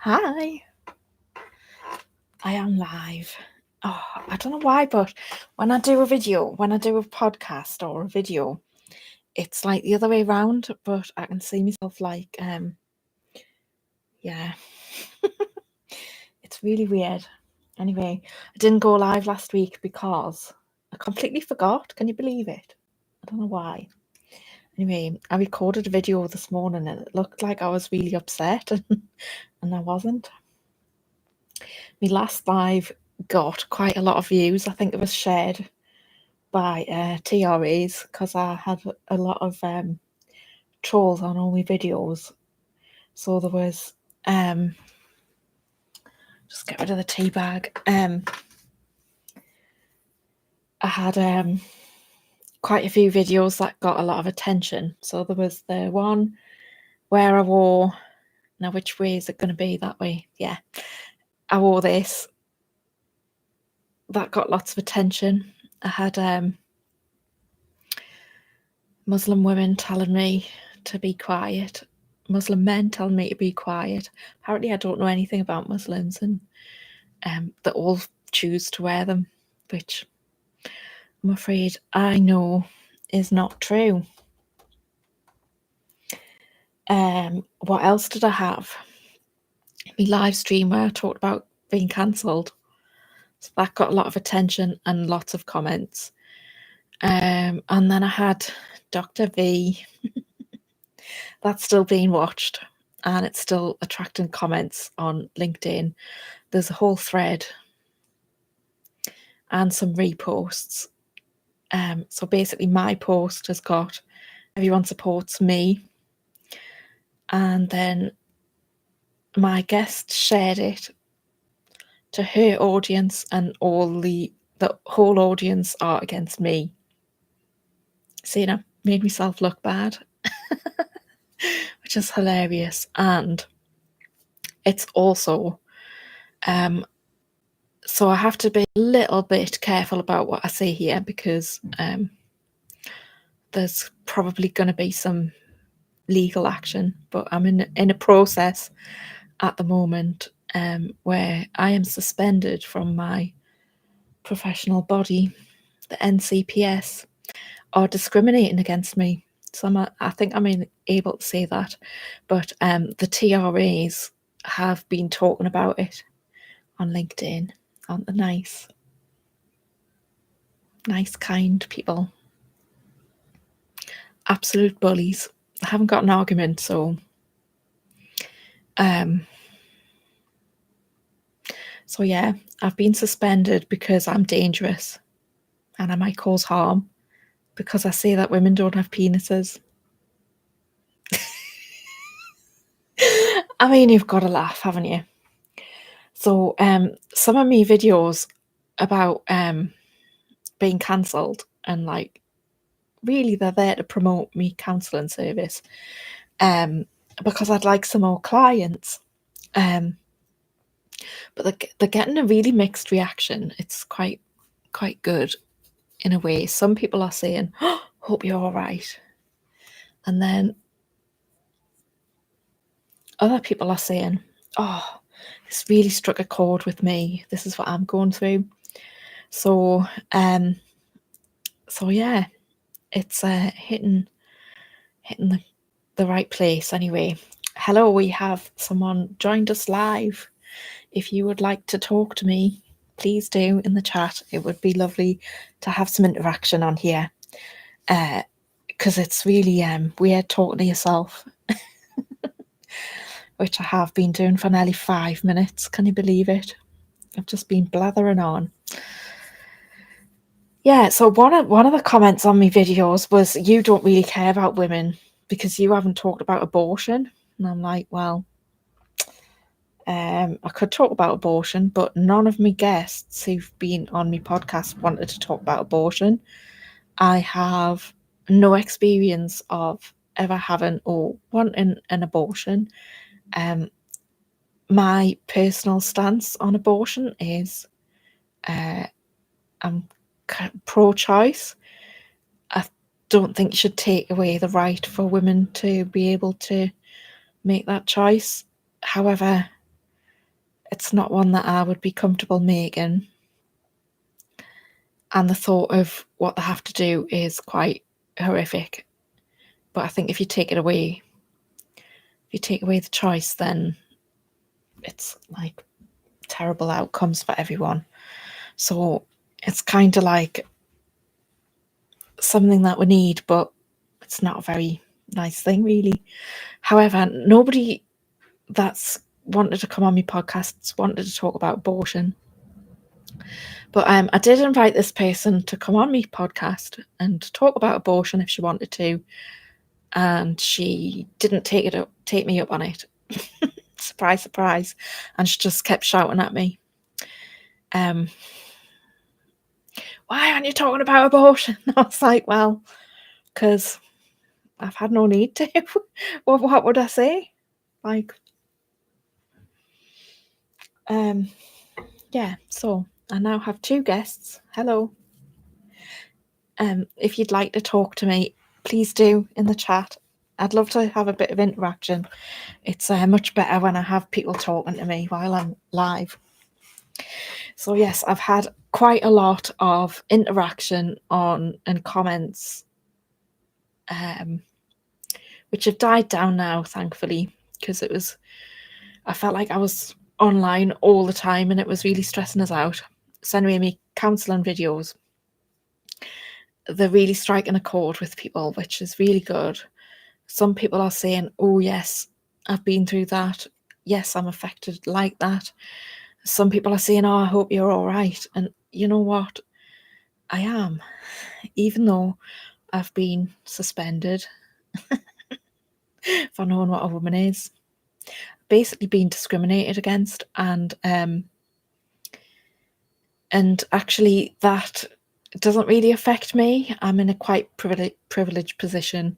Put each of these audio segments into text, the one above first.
Hi, I am live. Oh, I don't know why, but when I do a podcast or a video, it's like the other way around, but I can see myself like, yeah, it's really weird. Anyway, I didn't go live last week because I completely forgot. Can you believe it? I don't know why. Anyway, I recorded a video this morning and it looked like I was really upset and I wasn't. My last live got quite a lot of views. I think it was shared by TRAs because I had a lot of trolls on all my videos. So there was just get rid of the tea bag. I had quite a few videos that got a lot of attention. So there was the one where I wore, now which way is it going to be? That way, yeah. I wore this. That got lots of attention. I had Muslim women telling me to be quiet, Muslim men telling me to be quiet. Apparently, I don't know anything about Muslims, and that all choose to wear them, which I'm afraid I know is not true. What else did I have? My live stream where I talked about being cancelled. So that got a lot of attention and lots of comments. And then I had Dr. V. That's still being watched and it's still attracting comments on LinkedIn. There's a whole thread and some reposts. So basically my post has got everyone supports me, and then my guest shared it to her audience and the whole audience are against me. So, made myself look bad, which is hilarious. And it's also so I have to be a little bit careful about what I say here because there's probably going to be some legal action, but I'm in a process at the moment where I am suspended from my professional body. The NCPS are discriminating against me. So I think I'm able to say that, but the TRAs have been talking about it on LinkedIn. Aren't they nice, kind people? Absolute bullies. I haven't got an argument, so yeah, I've been suspended because I'm dangerous and I might cause harm because I say that women don't have penises. I mean, you've got to laugh, haven't you? So some of my videos about being cancelled and like really they're there to promote me counselling service because I'd like some more clients. But they're getting a really mixed reaction. It's quite good in a way. Some people are saying, oh, hope you're all right. And then other people are saying, oh, this really struck a chord with me. This is what I'm going through. So yeah, it's hitting the right place. Anyway, hello, we have someone joined us live. If you would like to talk to me, please do in the chat. It would be lovely to have some interaction on here because it's really weird talking to yourself, which I have been doing for nearly 5 minutes. Can you believe it? I've just been blathering on. Yeah, so one of the comments on my videos was, you don't really care about women because you haven't talked about abortion. And I'm like, well, I could talk about abortion, but none of my guests who've been on my podcast wanted to talk about abortion. I have no experience of ever having or wanting an abortion. My personal stance on abortion is I'm pro-choice. I don't think you should take away the right for women to be able to make that choice. However, it's not one that I would be comfortable making. And the thought of what they have to do is quite horrific. But I think if you take away the choice, then it's like terrible outcomes for everyone. So it's kind of like something that we need, but it's not a very nice thing, really. However, nobody that's wanted to come on my podcasts wanted to talk about abortion. But I did invite this person to come on my podcast and talk about abortion if she wanted to, and she didn't take me up on it. Surprise, surprise. And she just kept shouting at me. Why aren't you talking about abortion? I was like, well, because I've had no need to. Well, what would I say? Like, yeah, so I now have 2 guests. Hello. If you'd like to talk to me, please do in the chat. I'd love to have a bit of interaction. It's much better when I have people talking to me while I'm live. So yes, I've had quite a lot of interaction and comments, which have died down now, thankfully, because I felt like I was online all the time and it was really stressing us out. Sending me counselling videos. They're really striking a chord with people, which is really good. Some people are saying, oh yes, I've been through that. Yes, I'm affected like that. Some people are saying, oh, I hope you're all right. And you know what? I am, even though I've been suspended for knowing what a woman is. Basically being discriminated against, and actually that doesn't really affect me. I'm in a quite privileged position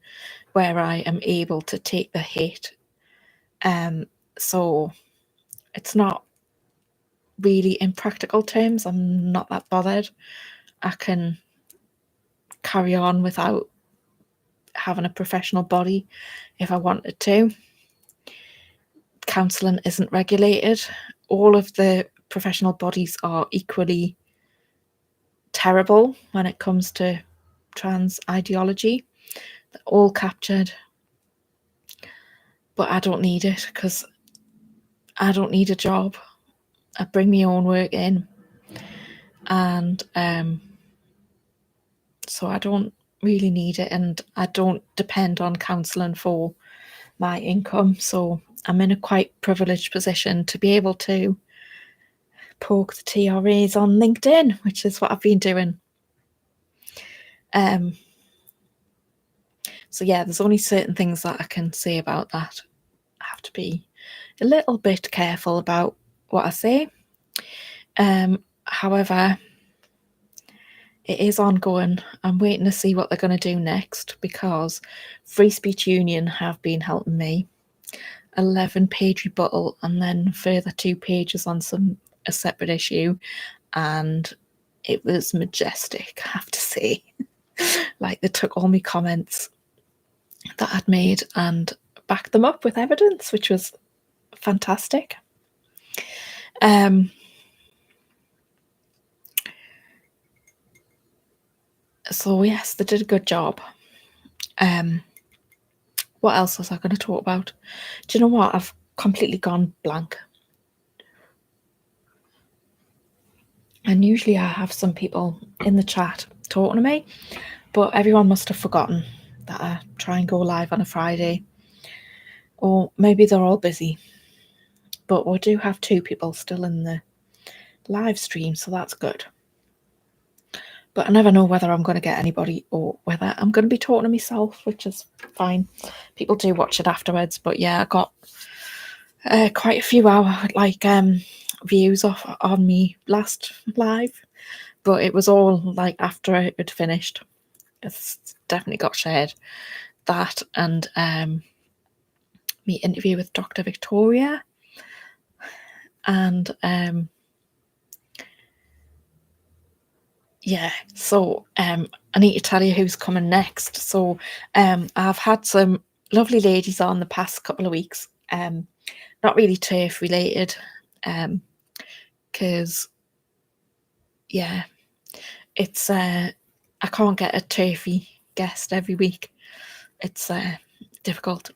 where I am able to take the hit. So it's not really, in practical terms, I'm not that bothered. I can carry on without having a professional body if I wanted to. Counselling isn't regulated. All of the professional bodies are equally terrible when it comes to trans ideology. They're all captured. But I don't need it because I don't need a job. I bring my own work in. And so I don't really need it, and I don't depend on counselling for my income. So I'm in a quite privileged position to be able to poke the TRAs on LinkedIn, which is what I've been doing. So yeah, there's only certain things that I can say about that. I have to be a little bit careful about what I say. However, it is ongoing. I'm waiting to see what they're going to do next, because Free Speech Union have been helping me. 11-page rebuttal and then further 2 pages on a separate issue, and it was majestic, I have to say. Like, they took all my comments that I'd made and backed them up with evidence, which was fantastic. So yes, they did a good job. What else was I going to talk about? Do you know what? I've completely gone blank. And usually I have some people in the chat talking to me, but everyone must have forgotten that I try and go live on a Friday. Or maybe they're all busy. But we do have 2 people still in the live stream, so that's good. But I never know whether I'm going to get anybody or whether I'm going to be talking to myself, which is fine. People do watch it afterwards. But yeah, I got quite a few views on me last live, but it was all like after it had finished. It's definitely got shared. That and me interview with Dr. Victoria, and yeah, so I need to tell you who's coming next. So I've had some lovely ladies on the past couple of weeks, not really TERF related, because yeah, it's I can't get a turfy guest every week. It's difficult,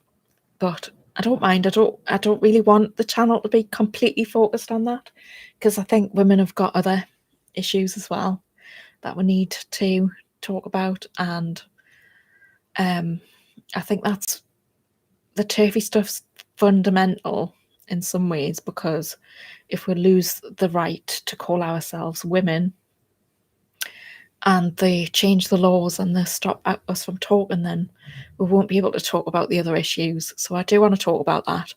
but I don't mind. I don't really want the channel to be completely focused on that, because I think women have got other issues as well that we need to talk about, and I think that's the turfy stuff's fundamental in some ways, because if we lose the right to call ourselves women and they change the laws and they stop us from talking, then we won't be able to talk about the other issues. So I do want to talk about that.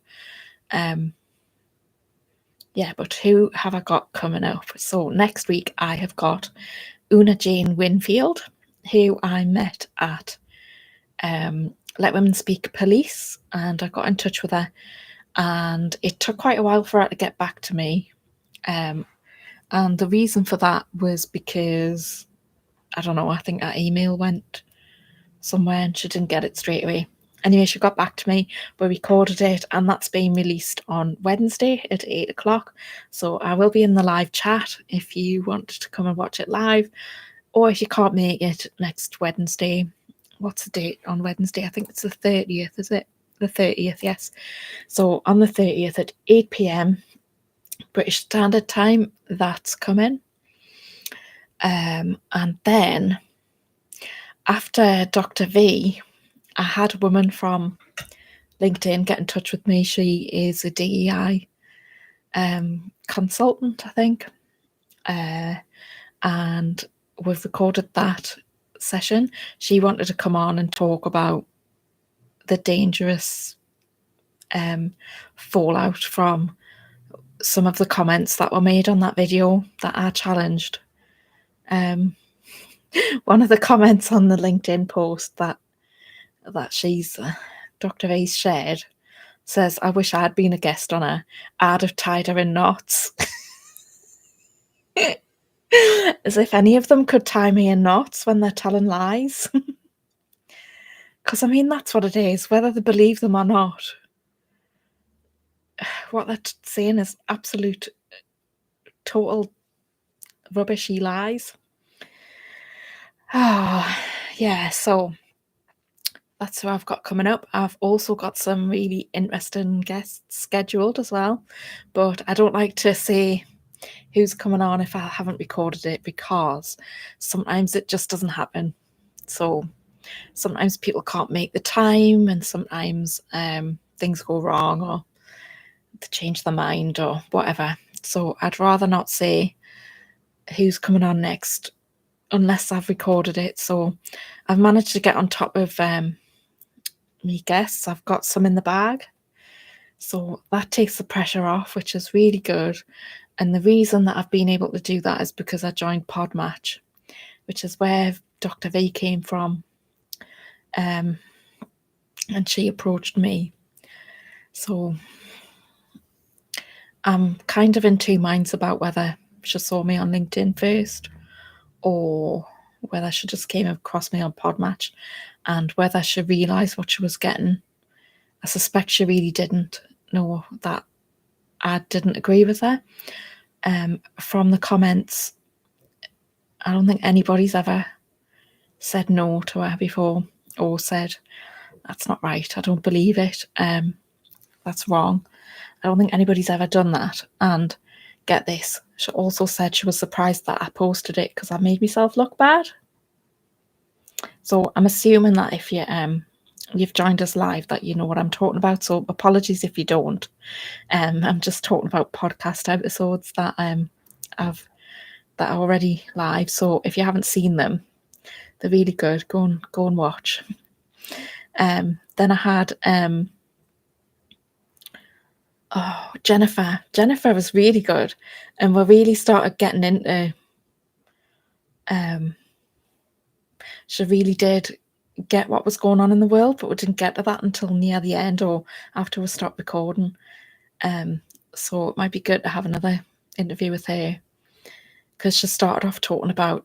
Yeah, but who have I got coming up? So next week I have got Una Jane Winfield, who I met at Let Women Speak Police, and I got in touch with her, and it took quite a while for her to get back to me. And the reason for that was because, I don't know, I think her email went somewhere and she didn't get it straight away. Anyway, she got back to me, we recorded it, and that's being released on Wednesday at 8 o'clock. So I will be in the live chat if you want to come and watch it live, or if you can't make it next Wednesday. What's the date on Wednesday? I think it's the 30th, is it? The 30th, yes. So on the 30th at 8 p.m. British Standard Time, that's coming. And then after Dr. V, I had a woman from LinkedIn get in touch with me. She is a DEI consultant, I think. And we've recorded that session. She wanted to come on and talk about the dangerous fallout from some of the comments that were made on that video that I challenged. One of the comments on the LinkedIn post that she's Dr. A's shared says, "I wish I'd been a guest on her. I'd have tied her in knots." As if any of them could tie me in knots when they're telling lies. Because, I mean, that's what it is, whether they believe them or not. What they're saying is absolute, total rubbishy lies. Oh, yeah, so that's who I've got coming up. I've also got some really interesting guests scheduled as well, but I don't like to say who's coming on if I haven't recorded it, because sometimes it just doesn't happen. So sometimes people can't make the time, and sometimes things go wrong, or they change their mind or whatever. So I'd rather not say who's coming on next unless I've recorded it. So I've managed to get on top of me guests. I've got some in the bag, so that takes the pressure off, which is really good. And the reason that I've been able to do that is because I joined Podmatch, which is where Dr. V came from. And she approached me. So I'm kind of in two minds about whether she saw me on LinkedIn first, or whether she just came across me on Podmatch, and whether she realised what she was getting. I suspect she really didn't know that I didn't agree with her. From the comments, I don't think anybody's ever said no to her before, or said, "That's not right, I don't believe it, that's wrong." I don't think anybody's ever done that. And get this, she also said she was surprised that I posted it because I made myself look bad. So I'm assuming that if you've joined us live, that you know what I'm talking about. So apologies if you don't. I'm just talking about podcast episodes that are already live. So if you haven't seen them, they're really good. Go and watch. Then I had Jennifer. Jennifer was really good, and we really started getting into. She really did get what was going on in the world, but we didn't get to that until near the end, or after we stopped recording. So it might be good to have another interview with her, because she started off talking about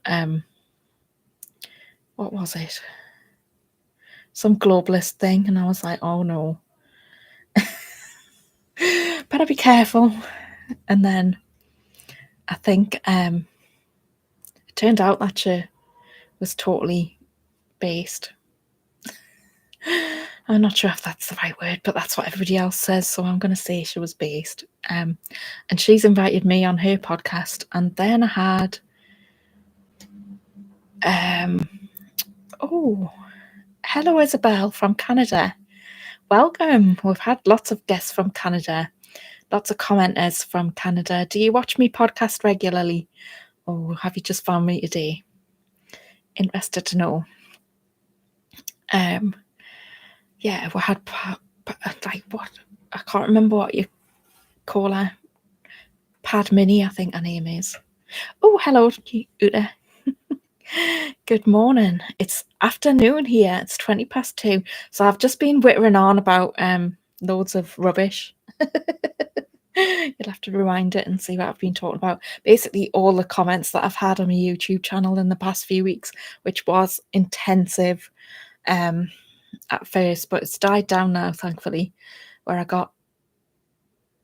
what was it? Some globalist thing, and I was like, oh no. Better be careful. And then I think it turned out that she was totally based. I'm not sure if that's the right word, but that's what everybody else says, so I'm going to say she was based. And she's invited me on her podcast, and then I had hello Isabel from Canada. Welcome. We've had lots of guests from Canada, lots of commenters from Canada. Do you watch me podcast regularly, or have you just found me today? Interested to know. Yeah, we had like what? I can't remember what you call her. Pad Mini, I think her name is. Oh, hello, Uta. Good morning. It's afternoon here. It's 2:20. So I've just been whittering on about loads of rubbish. You'll have to rewind it and see what I've been talking about. Basically, all the comments that I've had on my YouTube channel in the past few weeks, which was intensive at first, but it's died down now, thankfully, where I got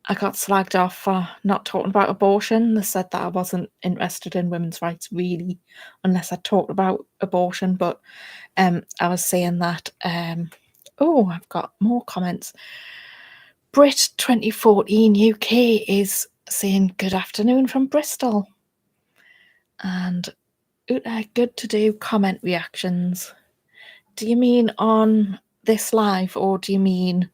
slagged off for not talking about abortion. They said that I wasn't interested in women's rights really, unless I talked about abortion. But I was saying that. I've got more comments. Brit 2014 UK is saying good afternoon from Bristol. And good to do comment reactions. Do you mean on this live, or do you mean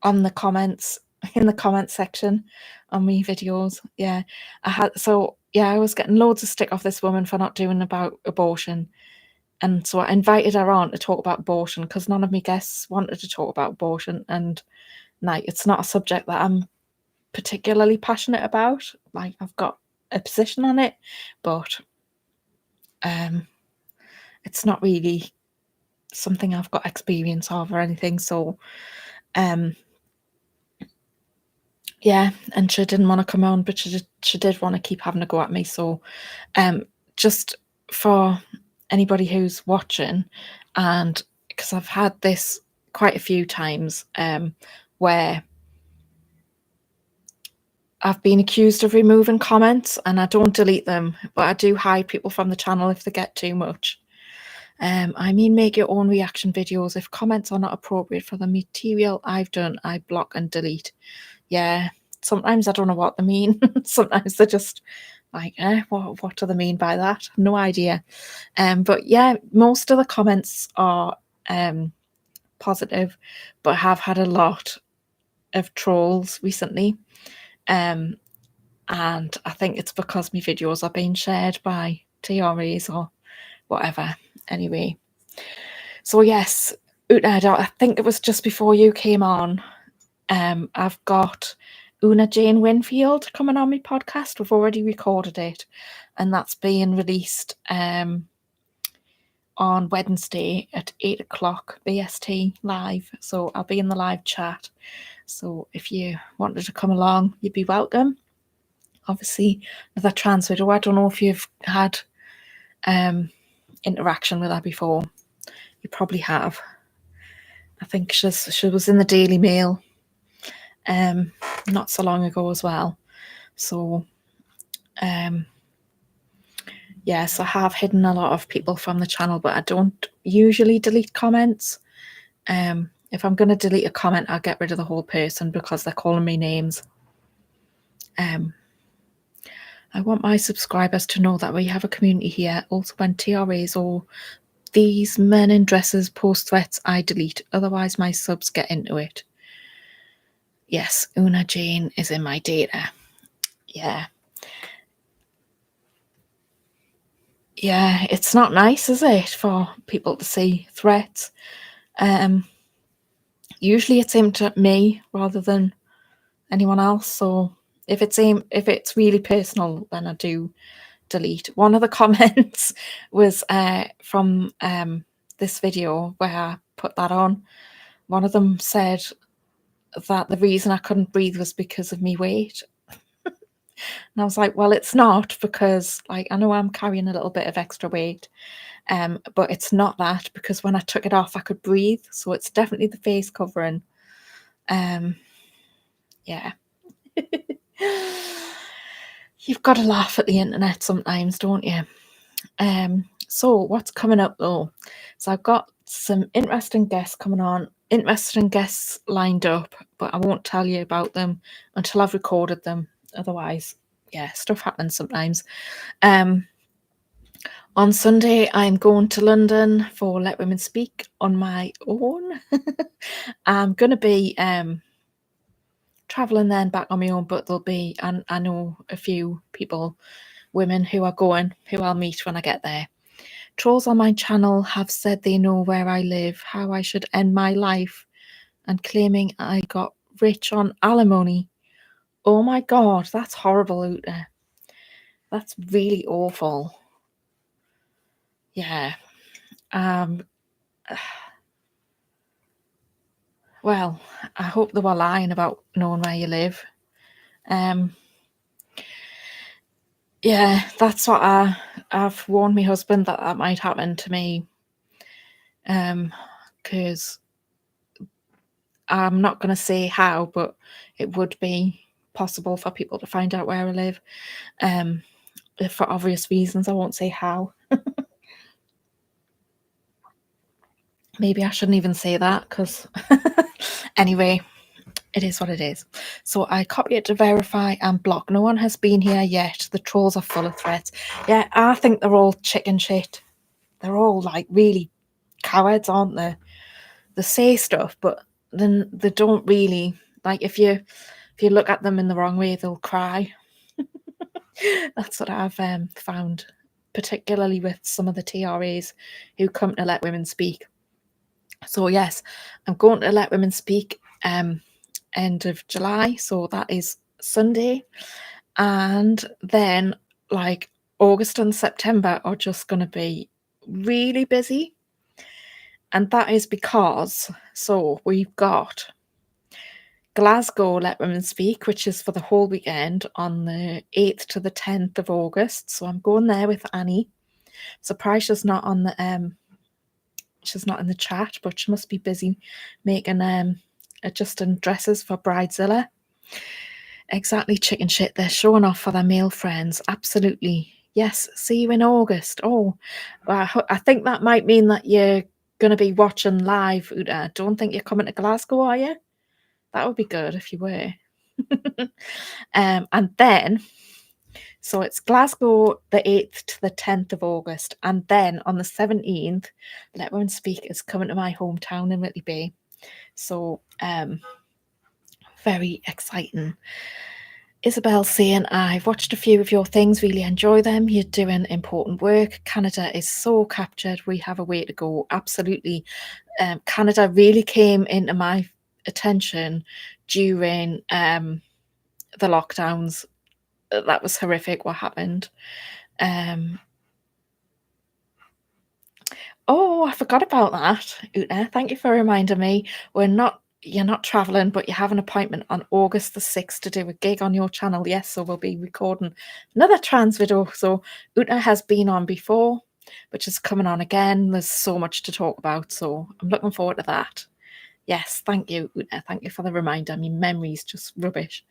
on the comments, in the comment section on me videos? Yeah, I was getting loads of stick off this woman for not doing about abortion, and so I invited her on to talk about abortion because none of my guests wanted to talk about abortion, and like it's not a subject that I'm particularly passionate about. Like I've got a position on it, but it's not really something I've got experience of or anything. So yeah, and she didn't want to come on, but she did want to keep having a go at me. So just for anybody who's watching, and because I've had this quite a few times where I've been accused of removing comments, and I don't delete them, but I do hide people from the channel if they get too much. I mean, make your own reaction videos. If comments are not appropriate for the material I've done, I block and delete. Yeah, sometimes I don't know what they mean. Sometimes they're just like, what do they mean by that? No idea. But yeah, most of the comments are positive, but I have had a lot of trolls recently. And I think it's because my videos are being shared by TRAs or whatever. Anyway, so yes, I think it was just before you came on. I've got Una Jane Winfield coming on my podcast. We've already recorded it, and that's being released on Wednesday at 8:00 BST live. So I'll be in the live chat. So if you wanted to come along, you'd be welcome. Obviously, another trans widow. I don't know if you've had interaction with her before. You probably have. I think she was in the Daily Mail not so long ago as well. So yes, I have hidden a lot of people from the channel, but I don't usually delete comments. If I'm going to delete a comment, I'll get rid of the whole person because they're calling me names. I want my subscribers to know that we have a community here. Also, when TRAs or these men in dresses post threats, I delete. Otherwise, my subs get into it. Yes, Una Jane is in my data. Yeah. Yeah, it's not nice, is it, for people to see threats? Usually it's aimed at me rather than anyone else. So if it's really personal, then I do delete. One of the comments was from this video where I put that on. One of them said that the reason I couldn't breathe was because of me weight. And I was like, well, it's not, because like I know I'm carrying a little bit of extra weight, but it's not that, because when I took it off I could breathe. So it's definitely the face covering. Yeah. You've got to laugh at the internet sometimes, don't you? So what's coming up though? So I've got some interesting guests coming on, interesting guests lined up, but I won't tell you about them until I've recorded them. Otherwise, yeah, stuff happens sometimes. On Sunday, I'm going to London for Let Women Speak on my own. I'm going to be travelling then back on my own, but there'll be, and I know a few people, women who are going, who I'll meet when I get there. Trolls on my channel have said they know where I live, how I should end my life, and claiming I got rich on alimony. Oh my God, that's horrible, Uta. That's really awful. Yeah. Well, I hope they were lying about knowing where you live. Yeah, that's what I've warned my husband that might happen to me. Because I'm not going to say how, but it would be possible for people to find out where I live. For obvious reasons, I won't say how. Maybe I shouldn't even say that, because anyway, it is what it is. So I copy it to verify and block. No one has been here yet. The trolls are full of threats. Yeah, I think they're all chicken shit. They're all like really cowards, aren't they? They say stuff, but then they don't really, like, if you look at them in the wrong way, they'll cry. That's what I've found, particularly with some of the TRAs who come to Let Women Speak. So yes, I'm going to Let Women Speak end of July, so that is Sunday. And then like August and September are just going to be really busy. And that is because, so we've got Glasgow Let Women Speak, which is for the whole weekend on the 8th to the 10th of August. So I'm going there with Annie. Surprised she's not on the she's not in the chat, but she must be busy making adjusting dresses for Bridezilla. Exactly, chicken shit. They're showing off for their male friends. Absolutely. Yes, see you in August. Oh, well, I think that might mean that you're going to be watching live, Uta. Don't think you're coming to Glasgow, are you? That would be good if you were. And then, so it's Glasgow the 8th to the 10th of August. And then on the 17th, Let Women Speak is coming to my hometown in Whitley Bay. So, very exciting. Isabel saying, I've watched a few of your things, really enjoy them. You're doing important work. Canada is so captured. We have a way to go. Absolutely. Canada really came into my attention during the lockdowns. That was horrific what happened. Oh, I forgot about that, Uta. Thank you for reminding me. You're not traveling, but you have an appointment on August the 6th to do a gig on your channel. Yes, so we'll be recording another trans video. So Uta has been on before, but she's coming on again. There's so much to talk about, so I'm looking forward to that. Yes, thank you, Uta. Thank you for the reminder. My memory's just rubbish.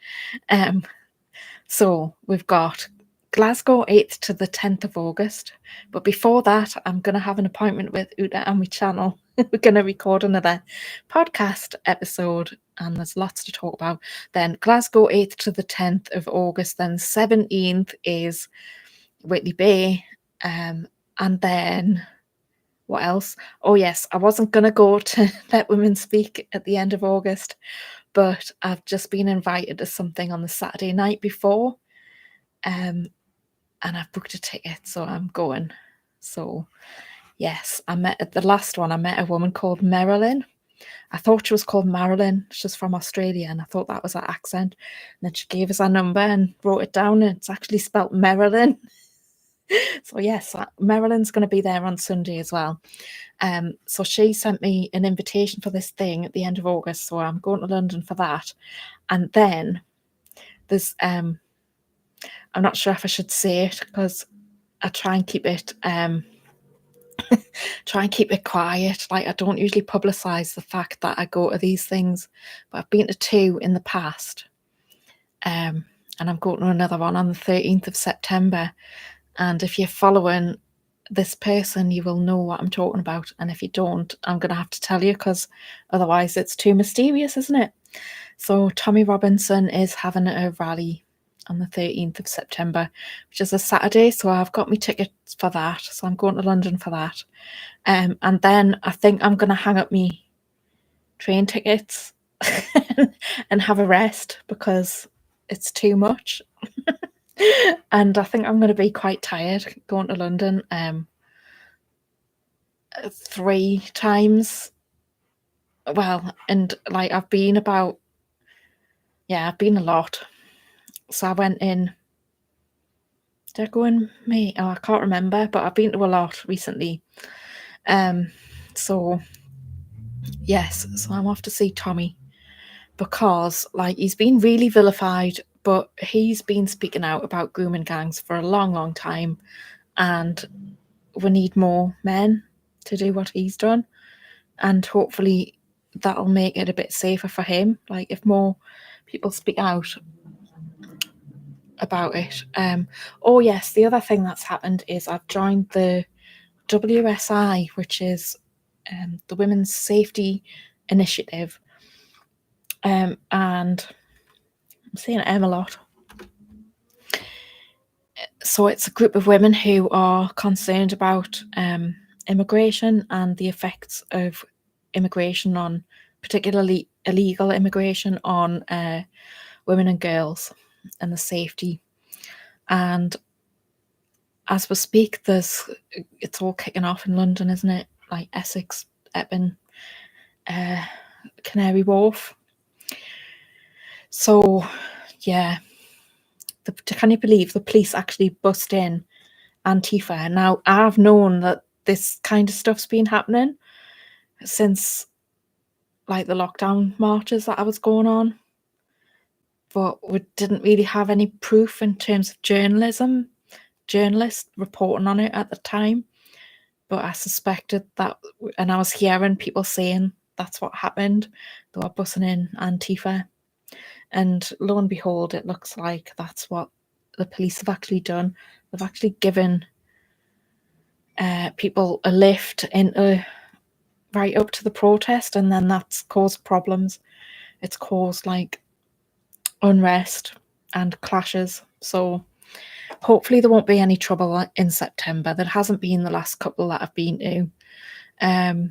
So we've got Glasgow 8th to the 10th of August. But before that, I'm going to have an appointment with Uta and my channel. We're going to record another podcast episode, and there's lots to talk about. Then Glasgow 8th to the 10th of August. Then 17th is Whitley Bay. And then what else? Oh yes, I wasn't going to go to Let Women Speak at the end of August, but I've just been invited to something on the Saturday night before. And I've booked a ticket, so I'm going. So yes, I met at the last one. I met a woman called Marilyn. I thought she was called Marilyn. She's from Australia, and I thought that was her accent. And then she gave us her number and wrote it down, and it's actually spelt Marilyn. So yes, Marilyn's going to be there on Sunday as well. So she sent me an invitation for this thing at the end of August. So I'm going to London for that, and then there's I'm not sure if I should say it because I try and keep it quiet. Like, I don't usually publicize the fact that I go to these things, but I've been to two in the past. and I'm going to another one on the 13th of September. And if you're following this person, you will know what I'm talking about. And if you don't, I'm going to have to tell you, because otherwise it's too mysterious, isn't it? So Tommy Robinson is having a rally on the 13th of September, which is a Saturday. So I've got my tickets for that. So I'm going to London for that. And then I think I'm going to hang up my train tickets and have a rest, because it's too much. And I think I'm going to be quite tired going to London 3 times. Well, and like I've been a lot. So I went in, did I go in May? Oh, I can't remember, but I've been to a lot recently. So yes, so I'm off to see Tommy, because like he's been really vilified, but he's been speaking out about grooming gangs for a long time, and we need more men to do what he's done, and hopefully that'll make it a bit safer for him, like if more people speak out about it. Oh yes, the other thing that's happened is I've joined the WSI, which is the Women's Safety Initiative, and I'm saying M a lot. So it's a group of women who are concerned about immigration and the effects of immigration on, particularly illegal immigration, on women and girls and the safety. And as we speak, it's all kicking off in London, isn't it? Like Essex, Epping, Canary Wharf. So yeah, can you believe the police actually bust in Antifa? Now, I've known that this kind of stuff's been happening since like the lockdown marches that I was going on, but we didn't really have any proof in terms of journalists reporting on it at the time. But I suspected that, and I was hearing people saying that's what happened. They were busting in Antifa. And lo and behold, it looks like that's what the police have actually done. They've actually given people a lift into right up to the protest, and then that's caused problems. It's caused like unrest and clashes. So hopefully there won't be any trouble in September. There hasn't been the last couple that I've been to. I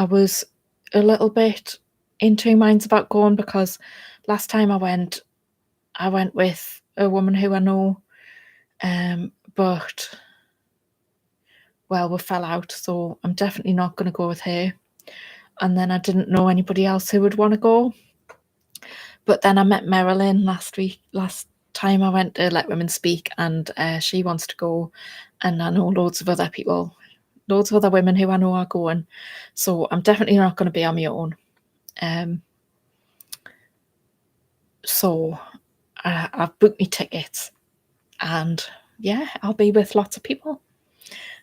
was a little bit in two minds about going, because last time I went with a woman who I know, but well, we fell out, so I'm definitely not going to go with her. And then I didn't know anybody else who would want to go. But then I met Marilyn last time I went to Let Women Speak, and she wants to go, and I know loads of other women who I know are going. So I'm definitely not going to be on my own. So I've booked me tickets, and yeah, I'll be with lots of people,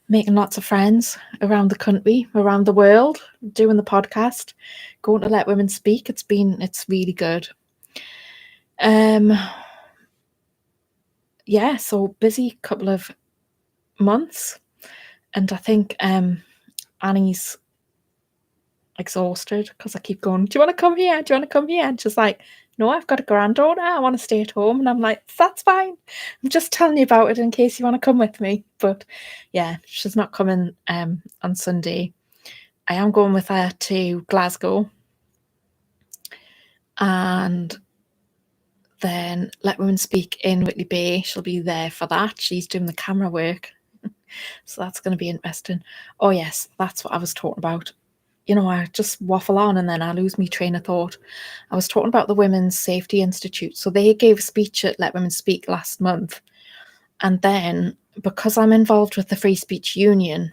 making lots of friends around the country, around the world, doing the podcast, going to Let Women Speak. It's really good. Yeah, so busy couple of months, and I think Annie's exhausted because I keep going, do you want to come here? Do you want to come here? And she's like, no, I've got a granddaughter, I want to stay at home. And I'm like, that's fine. I'm just telling you about it in case you want to come with me. But yeah, she's not coming on Sunday. I am going with her to Glasgow. And then Let Women Speak in Whitley Bay. She'll be there for that. She's doing the camera work. So that's going to be interesting. Oh yes, that's what I was talking about. You know, I just waffle on and then I lose my train of thought. I was talking about the Women's Safety Institute. So they gave a speech at Let Women Speak last month. And then because I'm involved with the Free Speech Union,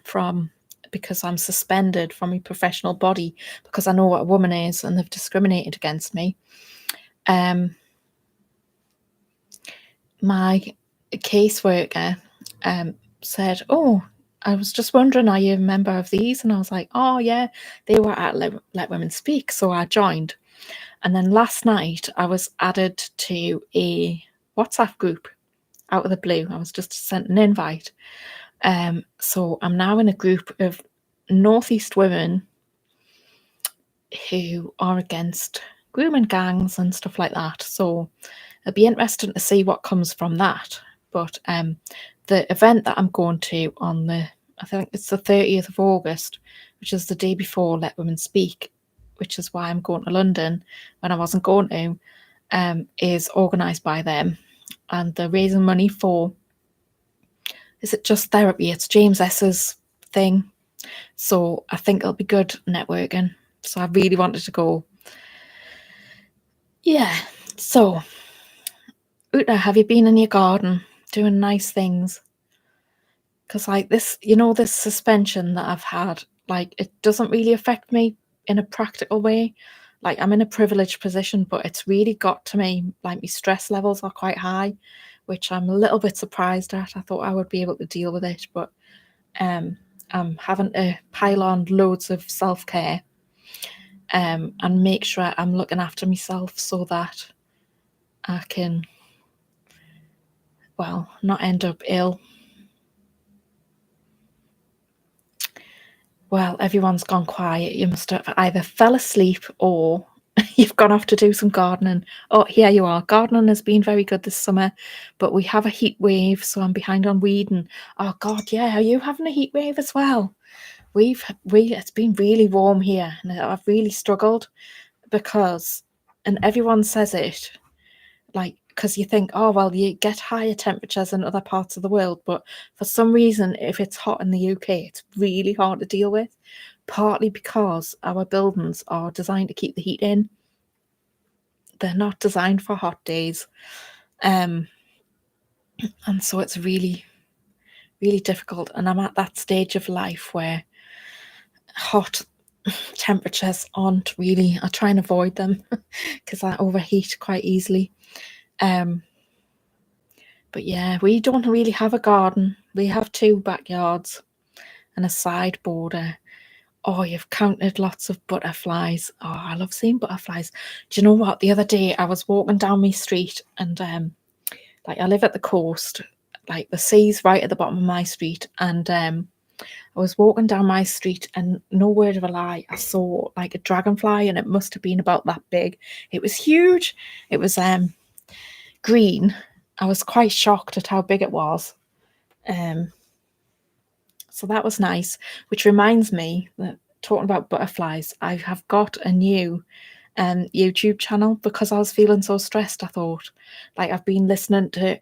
because I'm suspended from my professional body because I know what a woman is and they've discriminated against me, my caseworker said, oh, I was just wondering, are you a member of these? And I was like, oh yeah, they were at Let Women Speak, so I joined. And then last night I was added to a WhatsApp group out of the blue. I was just sent an invite. So I'm now in a group of Northeast women who are against grooming gangs and stuff like that. So it'll be interesting to see what comes from that. But the event that I'm going to on I think it's the 30th of August, which is the day before Let Women Speak, which is why I'm going to London when I wasn't going to, is organised by them. And they're raising money for, is it just therapy? It's James S's thing. So I think it'll be good networking. So I really wanted to go. Yeah. So, Uta, have you been in your garden doing nice things? Because like this, this suspension that I've had, like it doesn't really affect me in a practical way. Like I'm in a privileged position, but it's really got to me, like my stress levels are quite high, which I'm a little bit surprised at. I thought I would be able to deal with it, but I'm having to pile on loads of self-care and make sure I'm looking after myself so that I can, well, not end up ill. Well, everyone's gone quiet. You must have either fell asleep or you've gone off to do some gardening. Oh, here you are. Gardening has been very good this summer, but we have a heat wave, so I'm behind on weeding. Oh God, yeah. Are you having a heat wave as well? It's been really warm here, and I've really struggled because, and everyone says it, like, because you think, oh well, you get higher temperatures in other parts of the world, but for some reason, if it's hot in the UK, it's really hard to deal with. Partly because our buildings are designed to keep the heat in. They're not designed for hot days, and so it's really, really difficult. And I'm at that stage of life where hot temperatures aren't really. I try and avoid them because I overheat quite easily. But yeah, we don't really have a garden. We have 2 backyards and a side border. Oh, you've counted lots of butterflies. Oh, I love seeing butterflies. Do you know what? The other day I was walking down my street and like I live at the coast, like the sea's right at the bottom of my street, and I was walking down my street and no word of a lie, I saw like a dragonfly and it must have been about that big. It was huge. It was green. I was quite shocked at how big it was. So that was nice, which reminds me that talking about butterflies, I have got a new YouTube channel because I was feeling so stressed. I thought, like, I've been listening to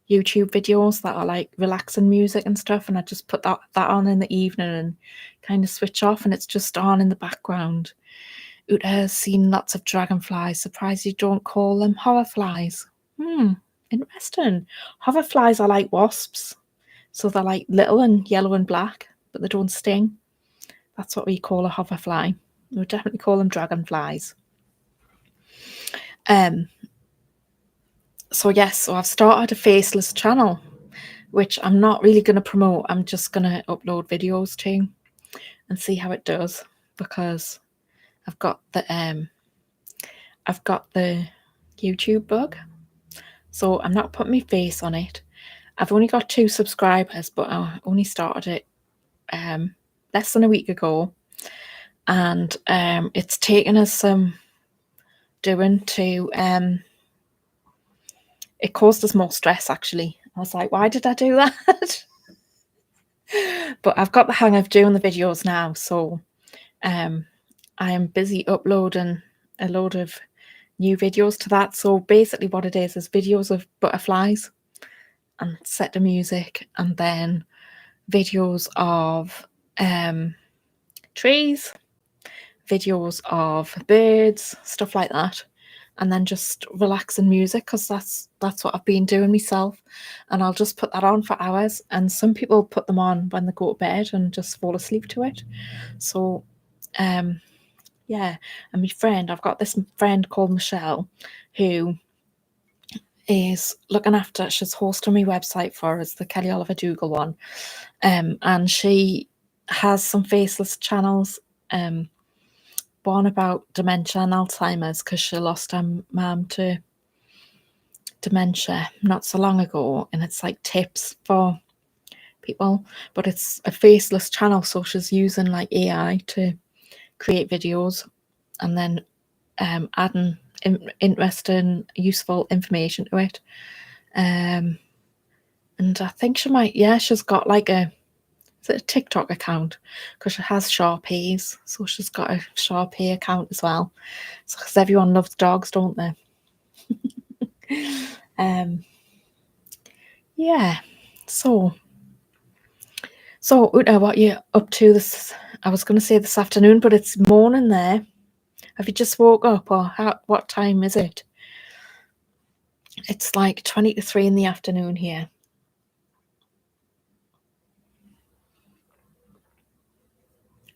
YouTube videos that are like relaxing music and stuff, and I just put that on in the evening and kind of switch off, and it's just on in the background. Uta has seen lots of dragonflies. Surprised you don't call them hoverflies. Interesting. Hoverflies are like wasps. So they're like little and yellow and black, but they don't sting. That's what we call a hoverfly. We would definitely call them dragonflies. So yes, so I've started a faceless channel, which I'm not really going to promote. I'm just going to upload videos to and see how it does, because I've got the YouTube bug. So I'm not putting my face on it. I've only got 2 subscribers, but I only started it less than a week ago, and it's taken us some doing to it caused us more stress, actually. I was like, why did I do that? But I've got the hang of doing the videos now, so I am busy uploading a load of new videos to that. So basically what it is videos of butterflies and set the music, and then videos of trees, videos of birds, stuff like that, and then just relaxing music, because that's what I've been doing myself, and I'll just put that on for hours. And some people put them on when they go to bed and just fall asleep to it. So yeah. And my friend, I've got this friend called Michelle who is looking after, she's hosting my website for us, the Kelly Oliver Dougal one, and she has some faceless channels, one about dementia and Alzheimer's, because she lost her mum to dementia not so long ago, and it's like tips for people, but it's a faceless channel, so she's using like AI to create videos and then adding interesting, useful information to it. And I think she might, she's got like a TikTok account, because she has Sharpies, so she's got a Sharpie account as well. So, because everyone loves dogs, don't they? Yeah. So Una, what are you up to this? I was going to say this afternoon, but it's morning there. Have you just woke up, or what time is it? It's like 20 to 3 in the afternoon here.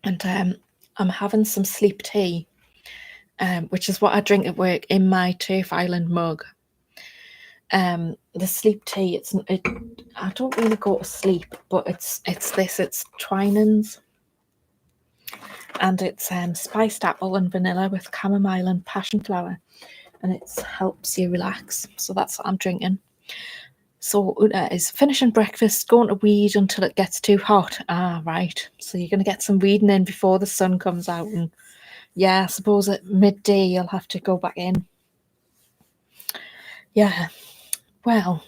And I'm having some sleep tea, which is what I drink at work in my Turf Island mug. The sleep tea, I don't really go to sleep, but it's Twinings, and it's spiced apple and vanilla with chamomile and passion flower, and it helps you relax. So that's what I'm drinking. So Una is finishing breakfast, going to weed until it gets too hot. Right. So you're going to get some weeding in before the sun comes out, and I suppose at midday you'll have to go back in. Yeah. Well,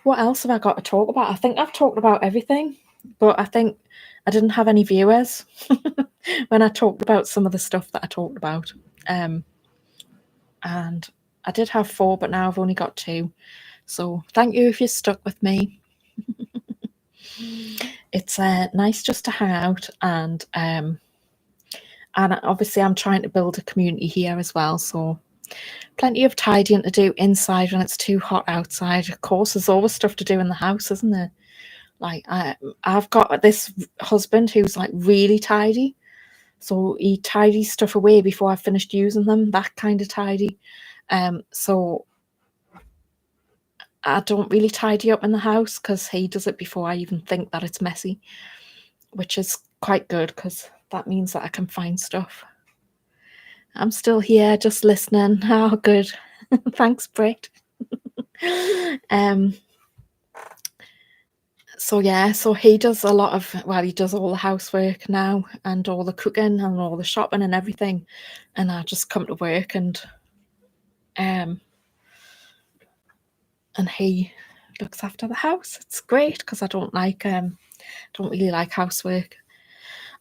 what else have I got to talk about? I think I've talked about everything, but I think I didn't have any viewers when I talked about some of the stuff that I talked about. And I did have 4, but now I've only got 2. So thank you if you're stuck with me. It's nice just to hang out, and obviously I'm trying to build a community here as well. So plenty of tidying to do inside when it's too hot outside. Of course, there's always stuff to do in the house, isn't there? Like I've got this husband who's like really tidy, so he tidies stuff away before I've finished using them. That kind of tidy. So I don't really tidy up in the house, because he does it before I even think that it's messy, which is quite good, because that means that I can find stuff. I'm still here just listening. Oh, good. Thanks, Britt. So he does a lot of, he does all the housework now, and all the cooking and all the shopping and everything, and I just come to work, and he looks after the house. It's great, because I don't really like housework.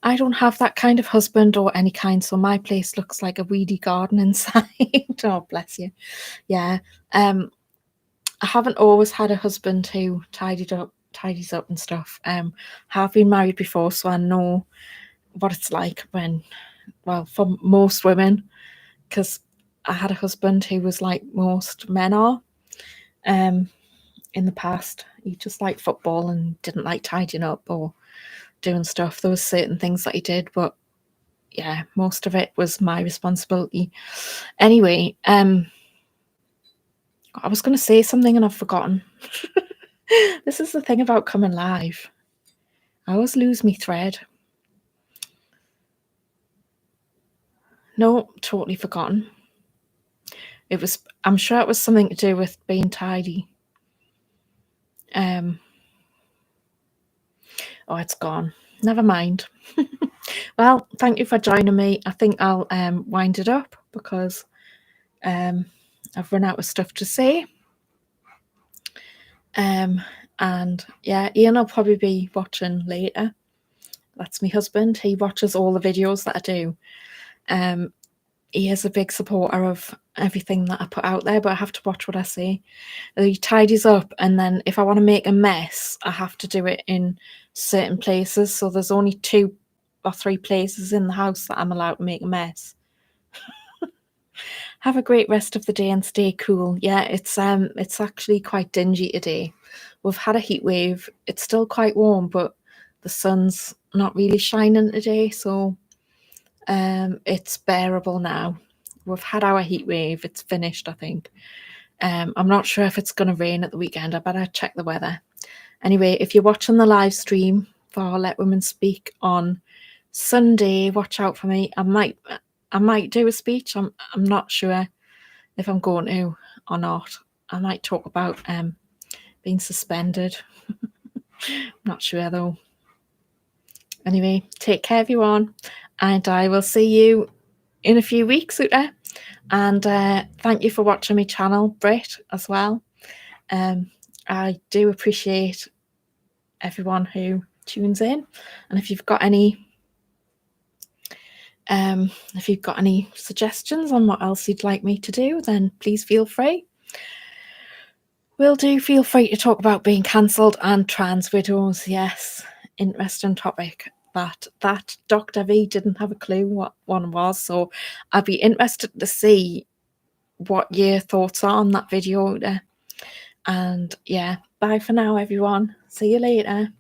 I don't have that kind of husband or any kind, so my place looks like a weedy garden inside. Oh, bless you. Yeah. I haven't always had a husband who tidies up and stuff. Have been married before, so I know what it's like for most women, because I had a husband who was like most men are. In the past, he just liked football and didn't like tidying up or doing stuff. There was certain things that he did, but most of it was my responsibility. Anyway, I was going to say something and I've forgotten. This is the thing about coming live. I always lose my thread. No, totally forgotten. I'm sure it was something to do with being tidy. It's gone. Never mind. Well, thank you for joining me. I think I'll wind it up, because I've run out of stuff to say. And Ian will probably be watching later. That's my husband. He watches all the videos that I do. He is a big supporter of everything that I put out there, but I have to watch what I say. He tidies up, and then if I want to make a mess, I have to do it in certain places. So there's only 2 or 3 places in the house that I'm allowed to make a mess. Have a great rest of the day and stay cool. Yeah, it's actually quite dingy today. We've had a heat wave. It's still quite warm, but the sun's not really shining today, so it's bearable now. We've had our heat wave. It's finished, I think. I'm not sure if it's going to rain at the weekend. I better check the weather. Anyway, if you're watching the live stream for Let Women Speak on Sunday, watch out for me. I might do a speech. I'm not sure. if I'm going to or not. I might talk about being suspended. I'm not sure though. Anyway, take care everyone, and I will see you in a few weeks, Uta. And thank you for watching my channel, Britt, as well. I do appreciate everyone who tunes in, and if you've got any suggestions on what else you'd like me to do, then please feel free. Feel free to talk about being cancelled and trans widows. Yes, interesting topic. That Dr. V didn't have a clue what one was, so I'd be interested to see what your thoughts are on that video. And yeah, bye for now everyone. See you later.